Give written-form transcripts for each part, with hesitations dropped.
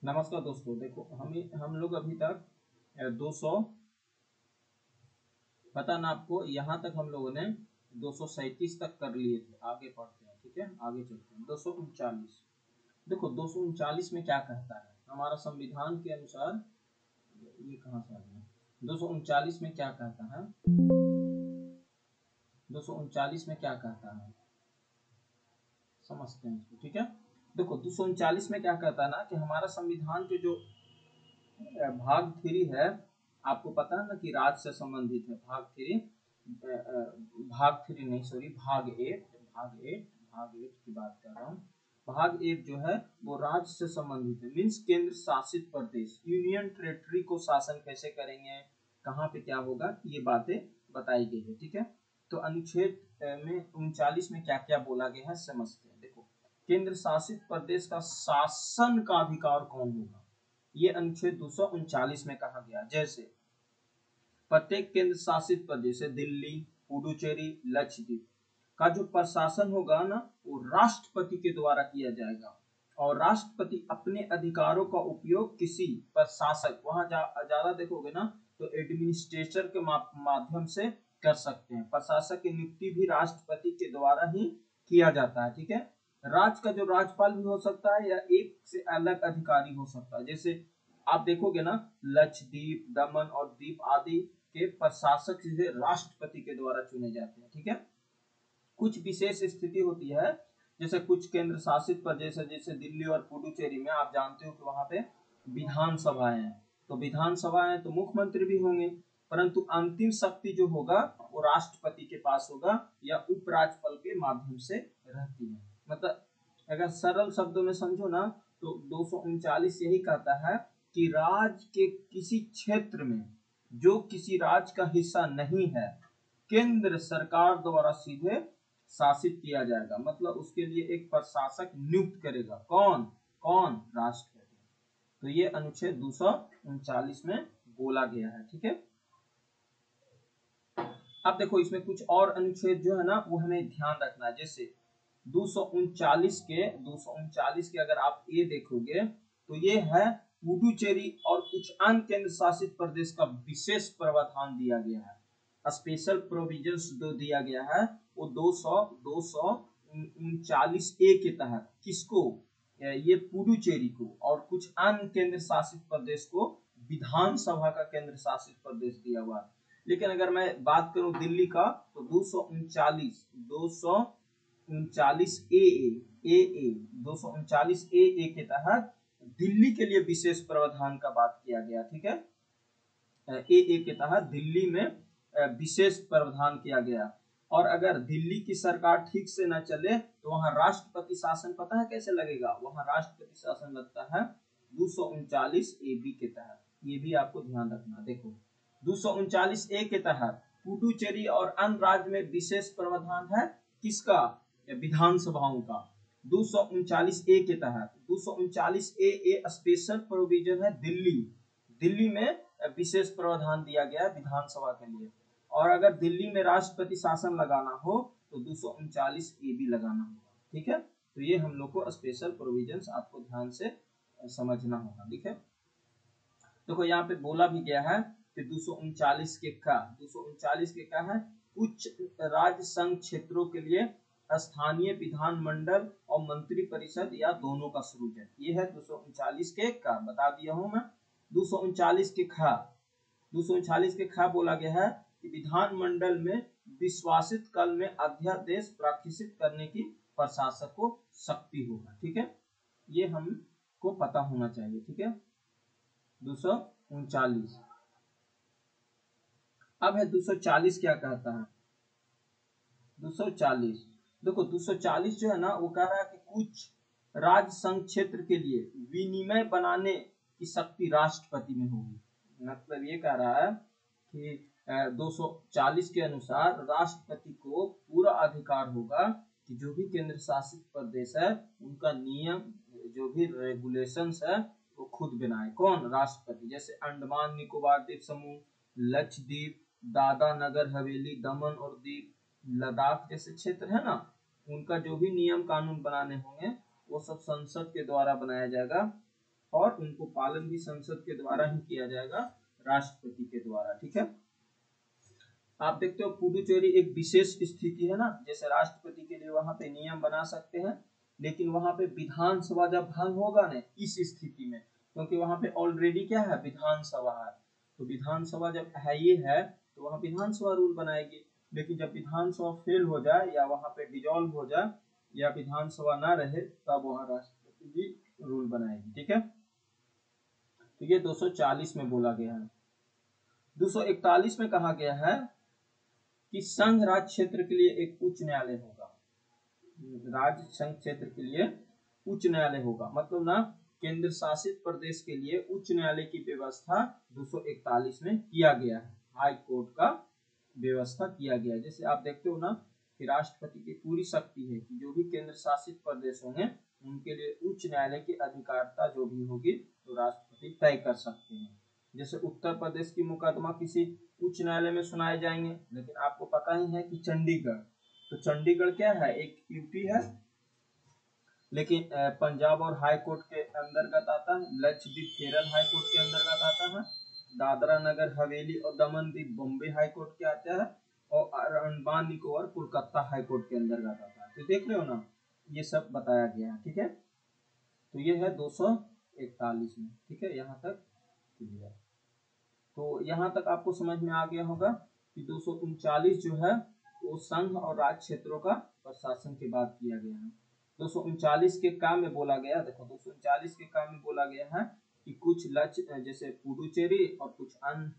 नमस्कार दोस्तों, देखो हम लोग अभी तक 200 पता ना आपको, यहाँ तक हम लोगों ने 237 तक कर लिए थे। आगे पढ़ते हैं, ठीक है, आगे चलते हैं। 239, देखो 239 में क्या कहता है हमारा संविधान के अनुसार। ये कहाँ से आ गया? 239 में क्या कहता है? 239 में क्या कहता है समझते हैं इसको, ठीक है। देखो 239 में क्या कहता है ना कि हमारा संविधान के जो भाग 3 है, आपको पता है ना कि राज्य से संबंधित है। भाग 3 नहीं, सॉरी, भाग 8 की बात कर रहा हूँ। भाग 8 जो है वो राज्य से संबंधित है, मीन्स केंद्र शासित प्रदेश, यूनियन टेरिटरी को शासन कैसे करेंगे, कहाँ पे क्या होगा, ये बातें बताई गई है, ठीक है। तो अनुच्छेद में 39 में क्या क्या बोला गया है समझते हैं। देखो, केंद्र शासित प्रदेश का शासन का अधिकार कौन होगा, ये अनुच्छेद 239 में कहा गया। जैसे प्रत्येक केंद्र शासित प्रदेश जैसे दिल्ली, पुडुचेरी, लक्षद्वीप का जो प्रशासन होगा ना, वो राष्ट्रपति के द्वारा किया जाएगा। और राष्ट्रपति अपने अधिकारों का उपयोग किसी प्रशासक, वहां ज्यादा देखोगे ना तो एडमिनिस्ट्रेटर के माध्यम से कर सकते हैं। प्रशासक की नियुक्ति भी राष्ट्रपति के द्वारा ही किया जाता है, ठीक है। राज्य का जो राज्यपाल भी हो सकता है या एक से अलग अधिकारी हो सकता है। जैसे आप देखोगे ना, लक्षद्वीप, दमन और दीप आदि के प्रशासक सीधे राष्ट्रपति के द्वारा चुने जाते हैं, ठीक है। कुछ विशेष स्थिति होती है, जैसे कुछ केंद्र शासित प्रदेश है, जैसे दिल्ली और पुडुचेरी में आप जानते हो कि वहां पे विधानसभाएं हैं। तो विधानसभाएं तो मुख्यमंत्री भी होंगे, परंतु अंतिम शक्ति जो होगा वो राष्ट्रपति के पास होगा या उपराज्यपाल के माध्यम से रहती है। मतलब अगर सरल शब्दों में समझो ना, तो 239 यही कहता है कि राज्य के किसी क्षेत्र में जो किसी राज्य का हिस्सा नहीं है, केंद्र सरकार द्वारा सीधे शासित किया जाएगा। मतलब उसके लिए एक प्रशासक नियुक्त करेगा। कौन? कौन? राष्ट्रपति। तो ये अनुच्छेद 239 में बोला गया है, ठीक है। अब देखो इसमें कुछ और अनुच्छेद जो है ना वो हमें ध्यान रखना है। जैसे 239 के अगर आप ये देखोगे तो ये है पुडुचेरी और कुछ अन्य केंद्र शासित प्रदेश का विशेष प्रावधान दिया गया है। स्पेशल प्रोविजंस जो दिया गया है वो 239 ए के तहत किसको, ये पुडुचेरी को और कुछ अन्य केंद्र शासित प्रदेश को विधानसभा का केंद्र शासित प्रदेश दिया हुआ है। लेकिन अगर मैं बात करूं दिल्ली का तो 239 ए के तहत दिल्ली के लिए विशेष प्रावधान का बात किया गया, ठीक है। ए के तहत दिल्ली में विशेष प्रावधान किया गया। और अगर दिल्ली की सरकार ठीक से न चले तो वहां राष्ट्रपति शासन पता है कैसे लगेगा, वहां राष्ट्रपति शासन लगता है 239 ए के तहत। ये भी आपको ध्यान रखना। देखो 239 ए के तहत पुडुचेरी और अन्य राज्य में विशेष प्रावधान है किसका, विधानसभाओं का। 239 ए के तहत 239 ए स्पेशल प्रोविजन है दिल्ली, दिल्ली में विशेष प्रावधान दिया गया है विधानसभा के लिए। और अगर दिल्ली में राष्ट्रपति शासन लगाना हो तो 239 ए भी लगाना होगा, ठीक है। तो ये हम लोग को स्पेशल प्रोविजंस आपको ध्यान से समझना होगा, ठीक है। देखो यहाँ पे बोला भी गया है कि 239 के क्या है, कुछ राज्य संघ क्षेत्रों के लिए स्थानीय विधानमंडल और मंत्री परिषद या दोनों का सृजन। ये है 239 के का, बता दिया हूं मैं। 239 के खा 239 के खा बोला गया है कि विधानमंडल में विश्वासित काल में अध्यादेश प्रकाशित करने की प्रशासक को शक्ति होगा, ठीक है। ये हमको पता होना चाहिए, ठीक है। 239। अब है 240 क्या कहता है। 240 देखो 240 जो है ना वो कह रहा है कि कुछ राज्य संघ क्षेत्र के लिए विनिमय बनाने की शक्ति राष्ट्रपति में होगी। मतलब ये कह रहा है कि 240 के अनुसार राष्ट्रपति को पूरा अधिकार होगा कि जो भी केंद्र शासित प्रदेश है उनका नियम, जो भी रेगुलेशंस है वो खुद बनाए। कौन? राष्ट्रपति। जैसे अंडमान निकोबार द्वीप समूह, लक्षद्वीप, दादरा नगर हवेली, दमन और दीप, लद्दाख जैसे क्षेत्र है ना, उनका जो भी नियम कानून बनाने होंगे वो सब संसद के द्वारा बनाया जाएगा। और उनको पालन भी संसद के द्वारा ही किया जाएगा, राष्ट्रपति के द्वारा। ठीक है, आप देखते हो पुडुचेरी एक विशेष स्थिति है ना, जैसे राष्ट्रपति के लिए वहां पे नियम बना सकते हैं, लेकिन वहां पे विधानसभा जब भंग होगा ना इस स्थिति में, क्योंकि वहां पे ऑलरेडी क्या है, विधानसभा है, तो विधानसभा जब है ये है तो वहां विधानसभा रूल बनाएगी। लेकिन जब विधानसभा फेल हो जाए या वहां पे डिजोल्व हो जाए या विधानसभा ना रहे तब वहां राष्ट्रपति जी रूल बनाएगी। ठीक है, तो ये 240 में बोला गया है। 241 में कहा गया है कि संघ राज्य क्षेत्र के लिए एक उच्च न्यायालय होगा। राज्य संघ क्षेत्र के लिए उच्च न्यायालय होगा, मतलब ना केंद्र शासित प्रदेश के लिए उच्च न्यायालय की व्यवस्था 241 में किया गया है, हाई कोर्ट का व्यवस्था किया गया है। जैसे आप देखते हो ना कि राष्ट्रपति की पूरी शक्ति है कि जो भी केंद्र शासित प्रदेश होंगे उनके लिए उच्च न्यायालय की अधिकारिता जो भी होगी तो राष्ट्रपति तय कर सकते हैं। जैसे उत्तर प्रदेश की मुकदमा किसी उच्च न्यायालय में सुनाए जाएंगे, लेकिन आपको पता ही है कि चंडीगढ़, तो चंडीगढ़ क्या है, एक यूटी है, लेकिन पंजाब और हाई कोर्ट के अंतर्गत आता है, लक्षद्वीप केरल हाई कोर्ट के अंतर्गत आता है, दादरा नगर हवेली और दमन दीव बॉम्बे हाई कोर्ट के आता है, और अंडमान निकोबार कोलकाता हाई कोर्ट के अंतर्गत आता है। तो देख रहे हो ना, ये सब बताया गया है। ठीक है, तो ये है 241 में। ठीक है, यहाँ तक क्लियर। तो यहाँ तक आपको समझ में आ गया होगा कि 239 जो है वो संघ और राज्य क्षेत्रों का प्रशासन के बाद किया गया है। 239 के काम में बोला गया, देखो 239 के काम में बोला गया है कि कुछ लक्ष्य जैसे पुडुचेरी और कुछ अन्य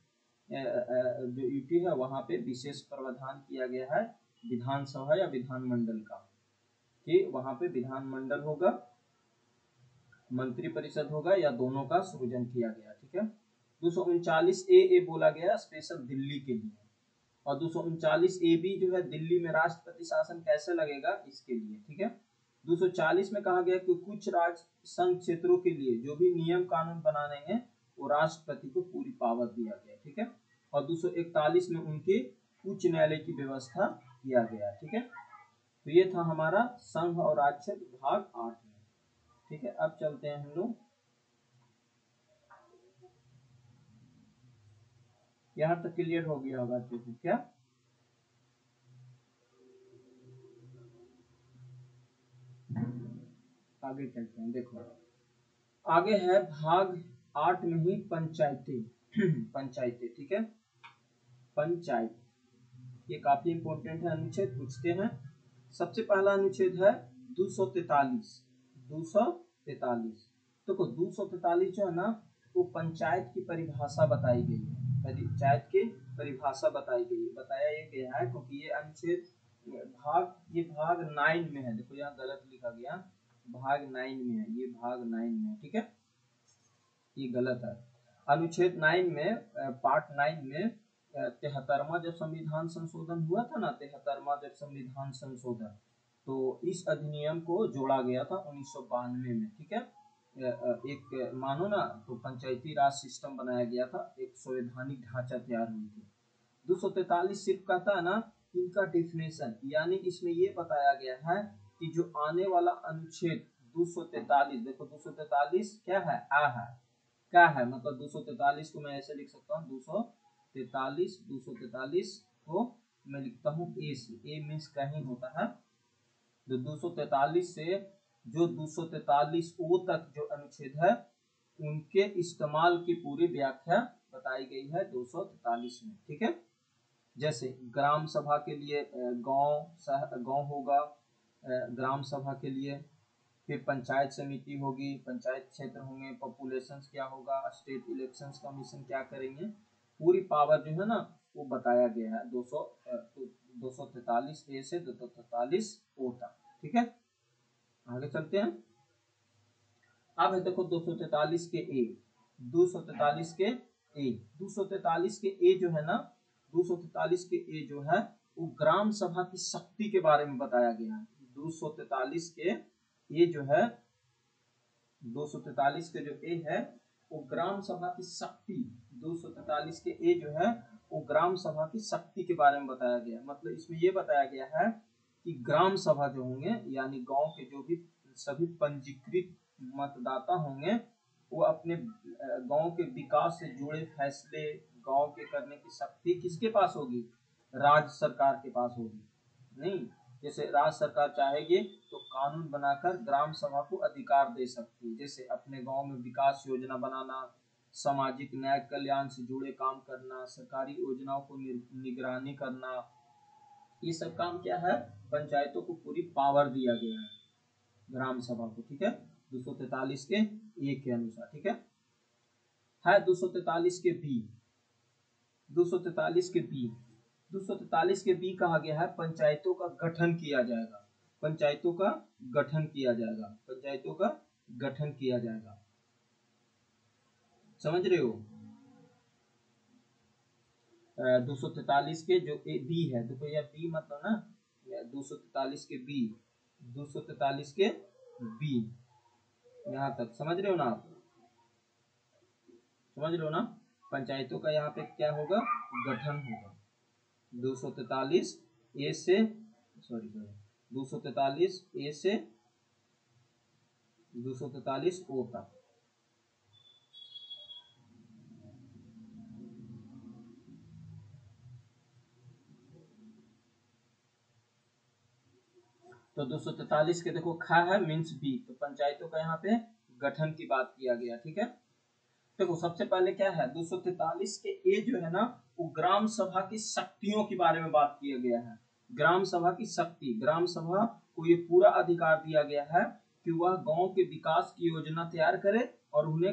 जो यूटी है वहां पे विशेष प्रावधान किया गया है विधानसभा या विधानमंडल का, कि वहां पे विधानमंडल होगा, मंत्रिपरिषद होगा या दोनों का सृजन किया गया। ठीक है, 239 ए बोला गया स्पेशल दिल्ली के लिए, और 239 ए बी जो है दिल्ली में राष्ट्रपति शासन कैसे लगेगा इसके लिए। ठीक है, 240 में कहा गया कि कुछ राज्य संघ क्षेत्रों के लिए जो भी नियम कानून बनाने हैं वो राष्ट्रपति को पूरी पावर दिया गया। ठीक है, और 241 में उनके उच्च न्यायालय की व्यवस्था किया गया। ठीक है, तो ये था हमारा संघ और राज्य क्षेत्र भाग 8 में। ठीक है, अब चलते हैं हम लोग, यहाँ तक क्लियर हो गया होगा अच्छे से क्या? आगे चलते हैं, देखो आगे है भाग 8 में ही पंचायतें पंचायतें। ठीक है, पंचायत ये काफी इंपॉर्टेंट है, अनुच्छेद पूछते हैं। सबसे पहला अनुच्छेद है 243। 243 देखो 243 जो है ना वो पंचायत की परिभाषा बताई गई है, पंचायत की परिभाषा बताई गई है, बताया ये गया है क्योंकि ये अनुच्छेद ये भाग 9 में है। देखो यहाँ गलत लिखा गया, भाग 9 में है, ये भाग 9 में है। ठीक है, ये गलत है। अनुच्छेद 9 में पार्ट 9 में 73वां जब संविधान संशोधन हुआ था ना, 73वां जब संविधान संशोधन, तो इस अधिनियम को जोड़ा गया था 1992 में। ठीक है, एक मानो ना तो पंचायती राज सिस्टम बनाया गया था, एक संवैधानिक ढांचा तैयार हुई थी। 243 सिर्फ कहता है ना इनका डिफिनेशन, यानी इसमें ये बताया गया है कि जो आने वाला अनुच्छेद 243, देखो 243 क्या है, आ है, क्या है, मतलब 243 को मैं ऐसे लिख सकता हूँ, 243 को मैं लिखता हूँ ए से, ए मीन्स कहीं होता है, तो 243 से जो 243 ओ तक जो अनुच्छेद है उनके इस्तेमाल की पूरी व्याख्या बताई गई है 243 में। ठीक है, जैसे ग्राम सभा के लिए गांव होगा ग्राम सभा के लिए, फिर पंचायत समिति होगी, पंचायत क्षेत्र होंगे, पॉपुलेशन क्या होगा, स्टेट इलेक्शंस कमीशन क्या करेंगे, पूरी पावर जो है ना वो बताया गया है 243 ए से 243 ओ तक। ठीक है, आगे चलते हैं। अब है देखो 243 के ए, 243 के ए, 243 के ए जो है ना, 243 के ए जो है वो ग्राम सभा की शक्ति के बारे में बताया गया है। 243 के ए जो है, 243 के जो ए है वो ग्राम सभा की शक्ति, 243 के ए जो है वो ग्राम सभा की शक्ति के बारे में बताया गया। मतलब इसमें ये बताया गया है कि ग्राम सभा जो होंगे यानी गांव के जो भी सभी पंजीकृत मतदाता होंगे वो अपने गांव के विकास से जुड़े फैसले गांव के करने की शक्ति किसके पास होगी? राज्य सरकार के पास होगी। नहीं, जैसे राज्य सरकार चाहेगी तो कानून बनाकर ग्राम सभा को अधिकार दे सकती है, जैसे अपने गांव में विकास योजना बनाना, सामाजिक न्याय कल्याण से जुड़े काम करना, सरकारी योजनाओं को निगरानी करना, ये सब काम क्या है? पंचायतों को पूरी पावर दिया गया है ग्राम सभा को, ठीक है, 243 के एक के अनुसार, ठीक है। 243 के बी, 243 के बी, 243 के बी कहा गया है पंचायतों का गठन किया जाएगा, पंचायतों का गठन किया जाएगा, पंचायतों का गठन किया जाएगा, समझ रहे हो? 243 के जो ए बी है, देखो यह बी मतलब ना 243 के बी, 243 के बी, यहाँ तक समझ रहे हो ना आप? समझ रहे हो ना? पंचायतों का यहाँ पे क्या होगा? गठन होगा। 243 ए से 243 ए से 243 ओ तक। तो 243 के देखो खा है मीन्स बी, तो पंचायतों का यहाँ पे गठन की बात किया गया, ठीक है। देखो सबसे पहले क्या है 243 के ए जो है ना, वो ग्राम सभा की शक्तियों के बारे में बात किया गया है। ग्राम सभा की शक्ति, ग्राम सभा को ये पूरा अधिकार दिया गया है कि वह गांव के विकास की योजना तैयार करे और उन्हें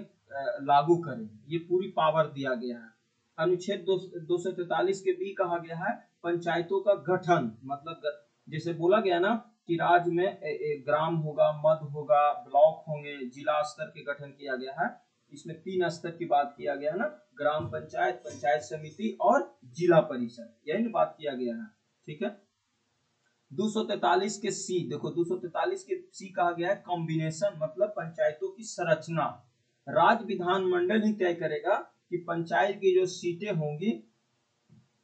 लागू करे, ये पूरी पावर दिया गया है। अनुच्छेद 243 के बी कहा गया है पंचायतों का गठन, मतलब जैसे बोला गया ना कि राज्य में ग्राम होगा, मध्य होगा, ब्लॉक होंगे, जिला स्तर के गठन किया गया है। इसमें 3 स्तर की बात किया गया है ना, ग्राम पंचायत, पंचायत समिति और जिला परिषद, यही बात किया गया है, ठीक है। 243 के सी, देखो 243 के सी कहा गया है कॉम्बिनेशन, मतलब पंचायतों की संरचना। राज्य विधानमंडल ही तय करेगा कि पंचायत की जो सीटें होंगी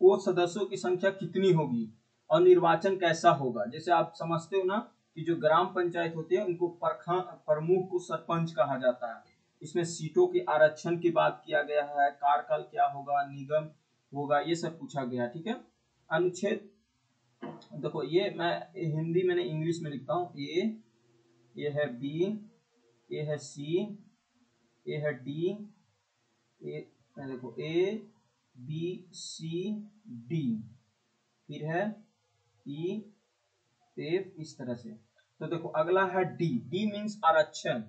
वो सदस्यों की संख्या कितनी होगी और निर्वाचन कैसा होगा। जैसे आप समझते हो ना कि जो ग्राम पंचायत होती है उनको प्रमुख को सरपंच कहा जाता है। इसमें सीटों के आरक्षण की बात किया गया है, कार्यकाल क्या होगा, निगम होगा, ये सब पूछा गया, ठीक है। अनुच्छेद देखो ये मैं हिंदी में इंग्लिश में लिखता हूँ, ये है बी, ये है सी, ये है डी, ये देखो ए बी सी डी, फिर है ई एफ, इस तरह से। तो देखो अगला है डी, डी मीन्स आरक्षण,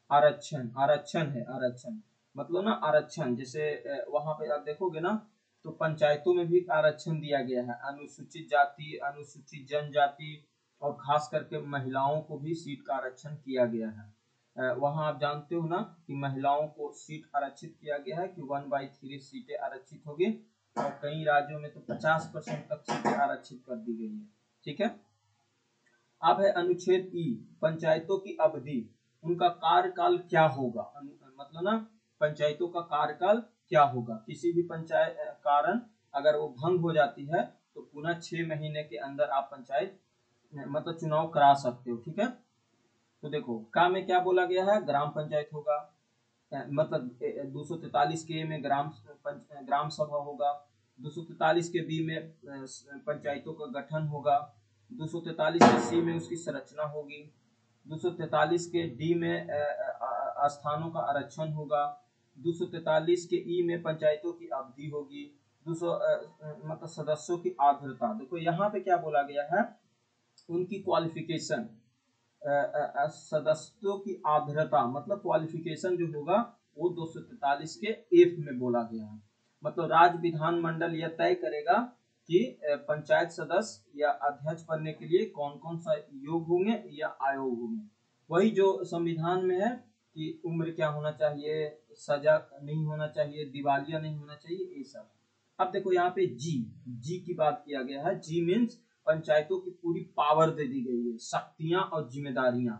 आरक्षण, आरक्षण है, आरक्षण मतलब ना आरक्षण, जैसे वहां पे आप देखोगे ना तो पंचायतों में भी आरक्षण दिया गया है, अनुसूचित जाति, अनुसूचित जनजाति और खास करके महिलाओं को भी सीट का आरक्षण किया गया है। वहां आप जानते हो ना कि महिलाओं को सीट आरक्षित किया गया है कि 1/3 सीटें आरक्षित होगी और कई राज्यों में तो 50% तक सीटें आरक्षित कर दी गई है, ठीक है। अब है अनुच्छेद ई, पंचायतों की अवधि, उनका कार्यकाल क्या होगा, मतलब ना पंचायतों का कार्यकाल क्या होगा। किसी भी पंचायत कारण अगर वो भंग हो जाती है तो पुनः 6 महीने के अंदर आप पंचायत मतलब चुनाव करा सकते हो, ठीक है। तो देखो का में क्या बोला गया है, ग्राम पंचायत होगा, मतलब 243 के में ग्राम सभा होगा, 243 के बी में पंचायतों का गठन होगा, 243 के सी में उसकी संरचना होगी, 243 के डी में स्थानों का आरक्षण होगा, 243 के ई में पंचायतों की अवधि होगी, 200 मतलब सदस्यों की आर्द्रता। देखो यहाँ पे क्या बोला गया है, उनकी क्वालिफिकेशन, सदस्यों की आर्द्रता मतलब क्वालिफिकेशन जो होगा वो 243 के एफ में बोला गया है। मतलब राज्य विधानमंडल यह तय करेगा कि पंचायत सदस्य या अध्यक्ष बनने के लिए कौन कौन सा योग होंगे या आयोग होंगे। वही जो संविधान में है कि उम्र क्या होना चाहिए, सजा नहीं होना चाहिए, दिवालिया नहीं होना चाहिए, ये सब। अब देखो यहाँ पे जी, जी की बात किया गया है। जी मीन्स पंचायतों की पूरी पावर दे दी गई है, शक्तियां और जिम्मेदारियां।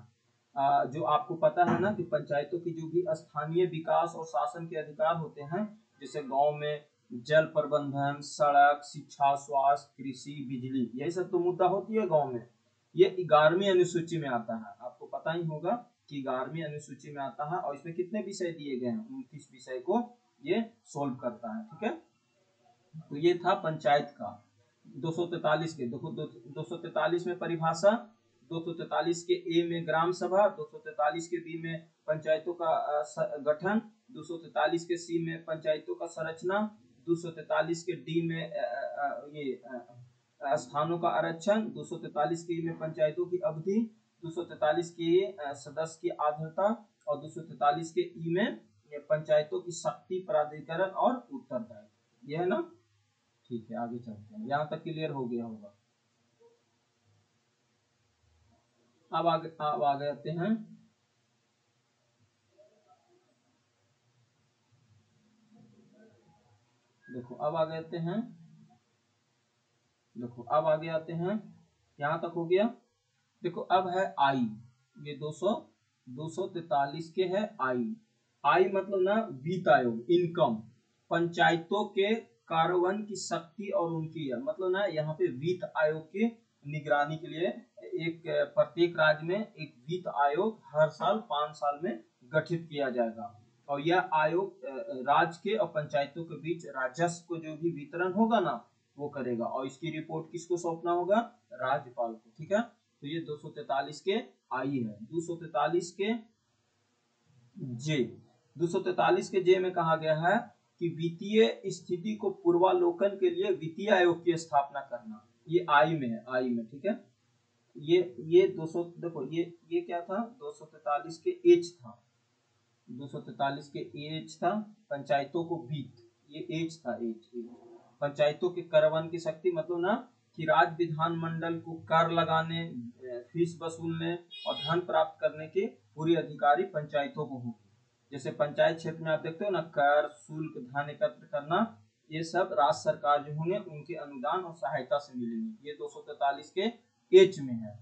जो आपको पता है ना कि पंचायतों की जो भी स्थानीय विकास और शासन के अधिकार होते हैं, जैसे गांव में जल प्रबंधन, सड़क, शिक्षा, स्वास्थ्य, कृषि, बिजली, यही सब तो मुद्दा होती है गांव में। ये 11वीं अनुसूची में आता है, आपको पता ही होगा की 11वीं अनुसूची में आता है और इसमें कितने विषय दिए गए हैं, 29 विषय को ये सोल्व करता है। ठीक है, तो ये था पंचायत का 243 के। 243 में परिभाषा, 243 के ए में ग्राम सभा, 243 के बी में पंचायतों का गठन, 243 के सी में पंचायतों का संरचना, 243 के डी में ये स्थानों का आरक्षण, 243 के ई में पंचायतों की अवधि, 243 के सदस्य की आर्द्रता और 243 के ई में पंचायतों की शक्ति, प्राधिकरण और उत्तरदायित्व। यह है ना, ठीक है आगे चलते हैं। यहाँ तक क्लियर हो गया होगा। अब आगे आते हैं। देखो अब आगे आते हैं, देखो अब आगे आते हैं, यहाँ तक हो गया। देखो अब है आई, ये 243 के है आई। आई मतलब ना वित्त आयोग, इनकम, पंचायतों के कार्यान्वयन की शक्ति और उनकी है, मतलब ना यहाँ पे वित्त आयोग की निगरानी के लिए एक प्रत्येक राज्य में एक वित्त आयोग हर साल 5 साल में गठित किया जाएगा और यह आयोग राज्य के और पंचायतों के बीच राजस्व को जो भी वितरण होगा ना वो करेगा और इसकी रिपोर्ट किसको सौंपना होगा, राज्यपाल को। ठीक है, तो ये 243 के आई है। 243 के जे, 243 के जे में कहा गया है कि वित्तीय स्थिति को पूर्वालोकन के लिए वित्तीय आयोग की स्थापना करना। ये आई में है, आई में। ठीक है, ये 200, देखो ये क्या था, 243 के एच था, 243 के एच था, पंचायतों को वित्त, ये एच था, एच पंचायतों के करवन की शक्ति, मतलब ना कि राज्य विधानमंडल को कर लगाने, फीस वसूलने और धन प्राप्त करने के पूरी अधिकारी पंचायतों को होगी। जैसे पंचायत क्षेत्र में आप देखते हो ना, कर, शुल्क, धन एकत्र करना, ये सब राज्य सरकार जो होंगे उनके अनुदान और सहायता से मिलेंगे। ये 243 के एच में है।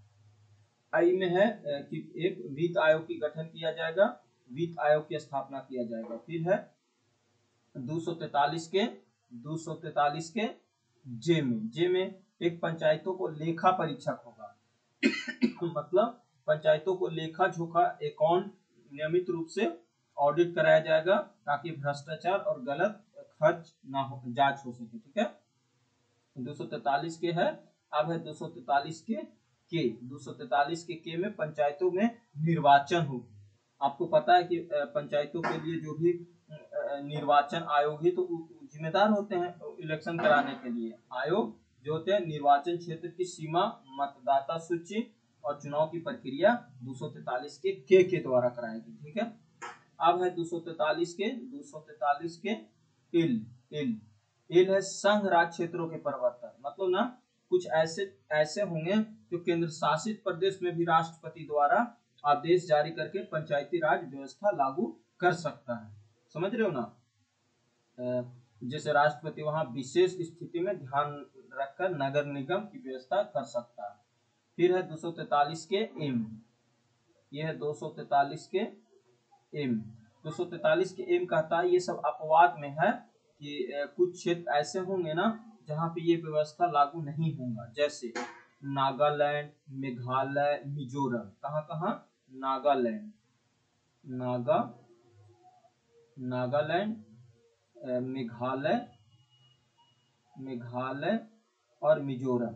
आई में है कि एक वित्त आयोग की गठन किया जाएगा, वित्त आयोग की स्थापना किया जाएगा। फिर है 243 के जे में एक पंचायतों को लेखा परीक्षक होगा मतलब पंचायतों को लेखा जोखा अकाउंट नियमित रूप से ऑडिट कराया जाएगा ताकि भ्रष्टाचार और गलत खर्च ना हो, जांच हो सके। ठीक है, 243 के है। अब है 243 के 243 के में पंचायतों में निर्वाचन हो। आपको पता है कि पंचायतों के लिए जो भी निर्वाचन आयोग ही तो जिम्मेदार होते हैं इलेक्शन कराने के लिए। आयोग जो होते हैं निर्वाचन क्षेत्र की सीमा, मतदाता सूची और चुनाव की प्रक्रिया 243 के द्वारा कराएगी। ठीक है, अब है 243 के एल है संघ राज्य क्षेत्रों के परिवर्तन, मतलब ना कुछ ऐसे होंगे जो केंद्र शासित प्रदेश में भी राष्ट्रपति द्वारा आदेश जारी करके पंचायती राज व्यवस्था लागू कर सकता है। समझ रहे हो ना, जैसे राष्ट्रपति वहां विशेष स्थिति में ध्यान रखकर नगर निगम की व्यवस्था कर सकता है। फिर है 243 के एम, ये है 243 के एम। 243 के एम कहता है ये सब अपवाद में है कि कुछ क्षेत्र ऐसे होंगे ना जहाँ पे ये व्यवस्था लागू नहीं होगा, जैसे नागालैंड, मेघालय, मिजोरम। कहाँ नागालैंड, मेघालय और मिजोरम।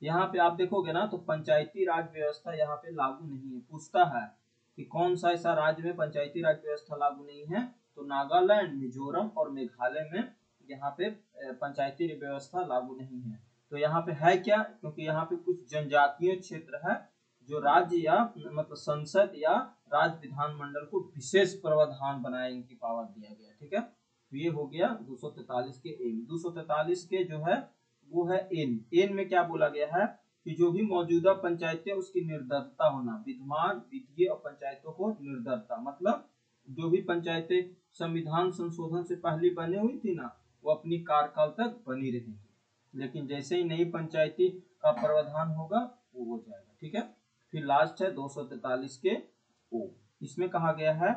यहाँ पे आप देखोगे ना तो पंचायती राज व्यवस्था यहाँ पे लागू नहीं है। पूछता है कि कौन सा ऐसा राज्य में पंचायती राज व्यवस्था लागू नहीं है, तो नागालैंड, मिजोरम और मेघालय में यहाँ पे पंचायती व्यवस्था लागू नहीं है। तो यहाँ पे है क्या, क्योंकि यहाँ पे कुछ जनजातीय क्षेत्र है जो राज्य या मतलब संसद या राज्य विधानमंडल को विशेष प्रावधान बनाने की पावर दिया गया। ठीक है, तो ये हो गया 243 के एम। 243 के जो है वो है एन में क्या बोला गया है कि जो भी मौजूदा पंचायतें उसकी निर्दरता होना, विद्यमान वित्तीय और पंचायतों को निर्दरता, मतलब जो भी पंचायतें संविधान संशोधन से पहले बनी हुई थी ना वो अपनी कार्यकाल तक बनी रहेगी, लेकिन जैसे ही नई पंचायती का प्रावधान होगा वो हो जाएगा। ठीक है, फिर लास्ट है 243 के ओ। इसमें कहा गया है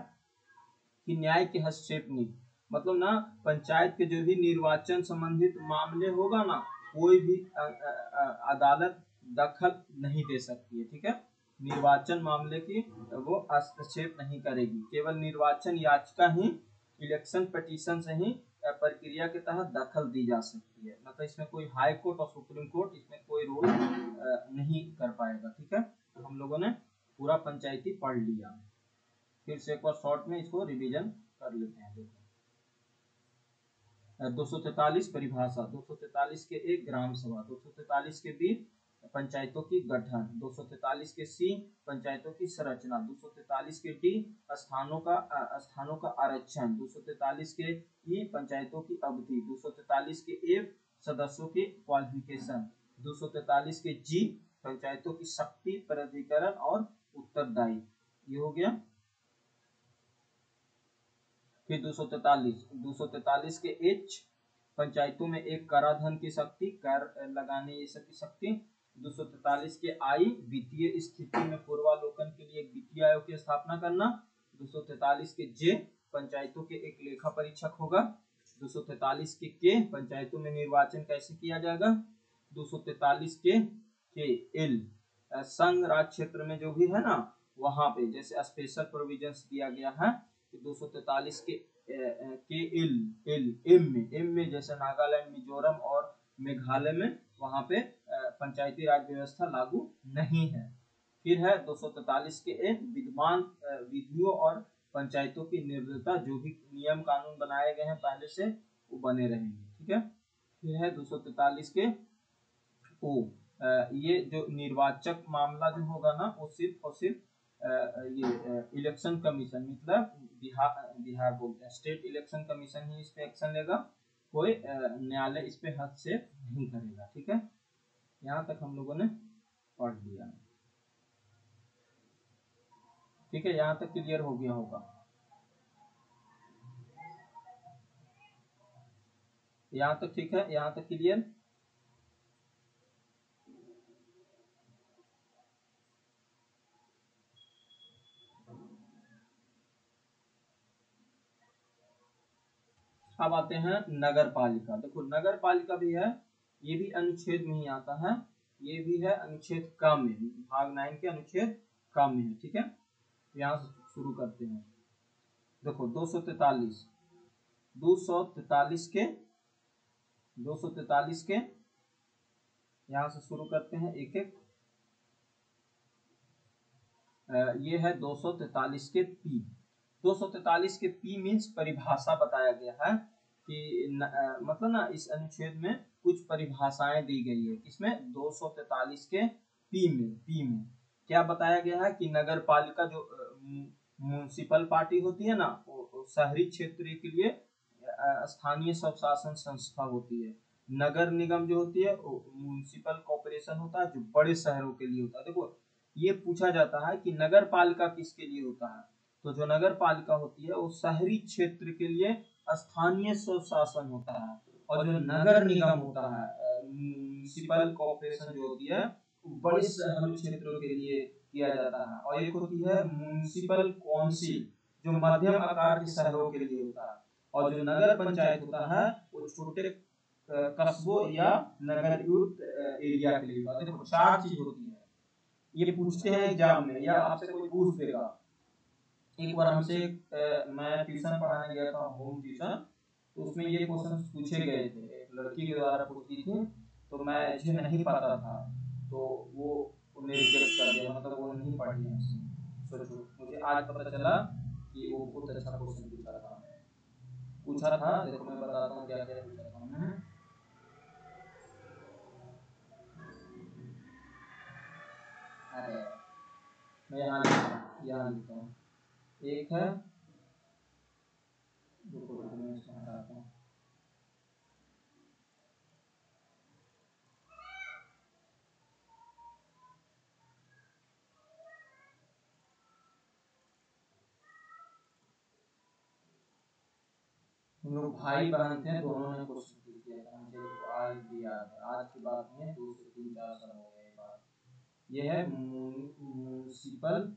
कि न्याय के हस्तक्षेप नहीं, मतलब ना पंचायत के जो भी निर्वाचन संबंधित मामले होगा ना कोई भी अदालत दखल नहीं दे सकती है। ठीक है, निर्वाचन मामले की वो हस्तक्षेप नहीं करेगी। केवल निर्वाचन याचिका ही, इलेक्शन पिटीशन से ही प्रक्रिया के तहत दखल दी जा सकती है। मतलब इसमें कोई हाई कोर्ट और सुप्रीम कोर्ट इसमें कोई रोल नहीं कर पाएगा। ठीक है, तो हम लोगों ने पूरा पंचायती पढ़ लिया। फिर से एक बार शॉर्ट में इसको रिवीजन कर लेते हैं। देखो 243 परिभाषा, 243 के एक ग्राम सभा, 243 के बी पंचायतों की गठन, 243 के सी पंचायतों की संरचना, 243 के डी स्थानों का आरक्षण, 243 के ई पंचायतों की अवधि, 243 के एफ सदस्यों की क्वालिफिकेशन, 243 के जी पंचायतों की शक्ति, प्राधिकरण और उत्तरदायी। ये हो गया। फिर 243 के एच पंचायतों में एक कराधान की शक्ति, कर लगाने ये सब की शक्ति, 243 के आई वित्तीय स्थिति में पूर्वालोकन के लिए एक वित्तीय आयोग की स्थापना करना, 243 के जे पंचायतों के एक लेखा परीक्षक होगा, 243 के पंचायतों में निर्वाचन कैसे किया जाएगा, 243 के एल संघ राज क्षेत्र में जो भी है ना वहां पे जैसे स्पेशल प्रोविजंस दिया गया है। 243 के एम में जैसे नागालैंड, मिजोरम और मेघालय में वहां पे पंचायती राज व्यवस्था लागू नहीं है। फिर है 243 के एक विद्यमान विधियों और पंचायतों की निर्भरता, जो भी नियम कानून बनाए गए हैं पहले से वो बने रहेंगे। ठीक है। फिर है 243 के ओ ये जो निर्वाचक मामला जो होगा ना वो सिर्फ और सिर्फ ये इलेक्शन कमीशन, मतलब बिहार बोलते हैं स्टेट इलेक्शन कमीशन ही इस पे एक्शन लेगा, कोई न्यायालय इस पे हस्तक्षेप नहीं करेगा। ठीक है, यहाँ तक हम लोगों ने पढ़ लिया। ठीक है, यहाँ तक क्लियर हो गया होगा। यहाँ तक ठीक है, यहाँ तक क्लियर। अब आते हैं नगर पालिका। देखो नगर पालिका भी है, ये भी अनुच्छेद में ही आता है, ये भी है अनुच्छेद क में, भाग 9 के अनुच्छेद क में है। ठीक है, यहाँ से शुरू करते हैं। देखो 243 के यहाँ से शुरू करते हैं एक एक। ये है 243 के पी। 243 के पी मीन्स परिभाषा बताया गया है कि मतलब ना इस अनुच्छेद में कुछ परिभाषाएं दी गई है। किसमें? 243 के पी में क्या बताया गया है कि नगर पालिका जो म्युनिसिपल पार्टी होती है ना, वो शहरी क्षेत्र के लिए स्थानीय स्वशासन संस्था होती है। नगर निगम जो होती है वो म्युनिसिपल कॉर्पोरेशन होता है, जो बड़े शहरों के लिए होता है। देखो ये पूछा जाता है कि नगर पालिका किसके लिए होता है, तो जो नगर पालिका होती है वो शहरी क्षेत्र के लिए स्थानीय स्वशासन होता है, और जो नगर निगम होता है म्युनिसिपल कॉर्पोरेशन जो होती है बड़े शहरी क्षेत्रों के लिए किया जाता है। और एक होती है म्युनिसिपल काउंसिल जो मध्यम आकार के शहरों के लिए होता है, और जो नगर पंचायत होता है वो छोटे कस्बों या नगर युक्त एरिया के लिए होता है। देखो 4 चीज होती है, ये पूछते हैं एग्जाम में या आपसे कोई पूछ देगा। एक बार हमसे मैं ट्यूशन पढ़ाने गया था, होम ट्यूशन, तो उसमें ये क्वेश्चन पूछे गए थे, एक लड़की के द्वारा पूछी थी, तो मैं मुझे नहीं पता था, तो वो उन्हें रिजेक्ट कर दिया, मतलब वो नहीं पढ़ी हमसे। सोचो मुझे आज पता चला कि वो बहुत अच्छा क्वेश्चन पूछा था। देखो मैं बताता हूँ क्या क्या पूछा था। अरे मैं यहाँ लिखता हूँ। एक है मैं इसको हटाता हूँ। हम लोग भाई बहन थे, दोनों ने क्वेश्चन किया था, मुझे आज भी याद है। आज की बात में 2 से 3 4 साल हो गए बात। ये है म्युनिसिपल